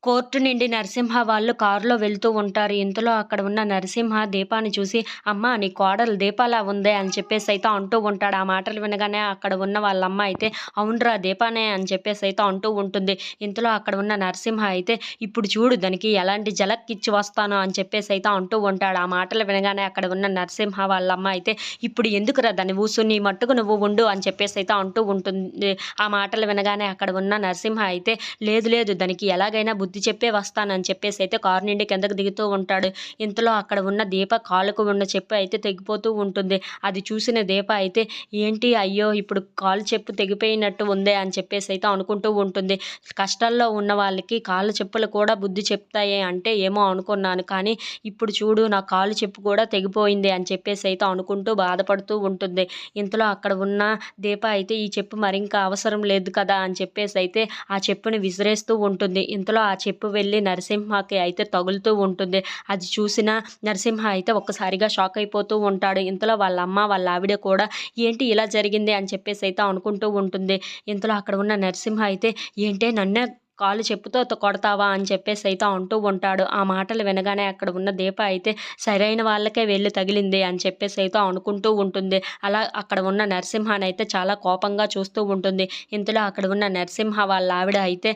Court నుండి నరసింహ వాళ్ళు కారులో వెళ్తూ ఉంటారు. ఇంతలో అక్కడ ఉన్న నరసింహ దీపాని చూసి, "అమ్మా నీ కోడలు దీపాలా ఉందే" అని చెప్పేసైతే అంటూ ఉంటాడు. ఆ మాటలు వినగానే అక్కడ ఉన్న వాళ్ళమ్మ అయితే, "అవునురా దీపానే" అని చెప్పేసైతే అంటూ ఉంటుంది. ఇంతలో అక్కడ ఉన్న నరసింహ అయితే, "ఇప్పుడు చూడు దానికి ఎలాంటి జలక్కిచ్చి వస్తాను" అని చెప్పేసైతే అంటూ ఉంటాడు. ఆ మాటలు వినగానే అక్కడ ఉన్న నరసింహ వాళ్ళమ్మ అయితే, "ఇప్పుడు ఎందుకురా దాన్ని ఊసు నీ మట్టుకు నువ్వు ఉండు" అని చెప్పేసైతే అంటూ ఉంటుంది. ఆ మాటలు వినగానే అక్కడ ఉన్న నరసింహ అయితే, "లేదు లేదు దానికి ఎలాగైనా బుద్ధి చెప్పే వస్తానని" చెప్పేసైతే కారు నుండి కిందకు దిగుతూ ఉంటాడు. ఇంతలో అక్కడ ఉన్న దీప కాలుకు ఉన్న చెప్పు అయితే తెగిపోతూ ఉంటుంది. అది చూసిన దీప అయితే, "ఏంటి అయ్యో ఇప్పుడు కాలు చెప్పు తెగిపోయినట్టు ఉందే" అని చెప్పేసైతే అనుకుంటూ ఉంటుంది. కష్టాల్లో ఉన్న వాళ్ళకి కాళ్ళ చెప్పులు కూడా బుద్ధి చెప్తాయి అంటే ఏమో అనుకున్నాను. కానీ ఇప్పుడు చూడు నా కాలు చెప్పు కూడా తెగిపోయింది అని చెప్పేసైతే అనుకుంటూ బాధపడుతూ ఉంటుంది. ఇంతలో అక్కడ ఉన్న దీప అయితే, "ఈ చెప్పు మరింకా అవసరం లేదు కదా" అని చెప్పేసైతే ఆ చెప్పుని విసిరేస్తూ ఉంటుంది. ఇంతలో ఆ చెప్పు వెళ్ళి నరసింహకి అయితే తగులుతూ ఉంటుంది. అది చూసిన నరసింహ అయితే ఒక్కసారిగా షాక్ అయిపోతూ ఉంటాడు. ఇంతలో వాళ్ళ అమ్మ, వాళ్ళ ఆవిడ కూడా ఏంటి ఇలా జరిగింది అని చెప్పేసైతే అనుకుంటూ ఉంటుంది. ఇంతలో అక్కడ ఉన్న నరసింహ అయితే, "ఏంటే నన్నే కాలు చెప్పుతో కొడతావా" అని చెప్పేసైతే అంటూ ఉంటాడు. ఆ మాటలు వినగానే అక్కడ ఉన్న దీప అయితే, "సరైన వాళ్ళకే వెళ్లి తగిలింది" అని చెప్పేసైతే అనుకుంటూ ఉంటుంది. అలా అక్కడ ఉన్న నరసింహనైతే చాలా కోపంగా చూస్తూ ఉంటుంది. ఇంతలో అక్కడ ఉన్న నరసింహ వాళ్ళ ఆవిడ అయితే,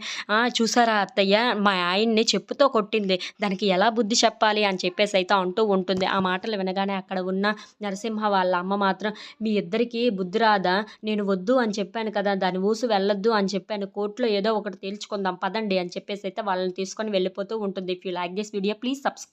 చూసారా అత్తయ్య మా ఆయన్ని చెప్పుతో కొట్టింది. దానికి ఎలా బుద్ధి చెప్పాలి" అని చెప్పేసైతే అంటూ ఉంటుంది. ఆ మాటలు వినగానే అక్కడ ఉన్న నరసింహ వాళ్ళ అమ్మ మాత్రం, "మీ ఇద్దరికీ బుద్ధి రాదా? నేను వద్దు అని చెప్పాను కదా! దాని ఊసు వెళ్ళొద్దు అని చెప్పాను. కోర్ట్‌లో ఏదో ఒకటి తేల్చుకుందాం పదండి" అని చెప్పేసైతే వాళ్ళని తీసుకొని వెళ్ళిపోతూ ఉంటుంది. If you like this video please subscribe.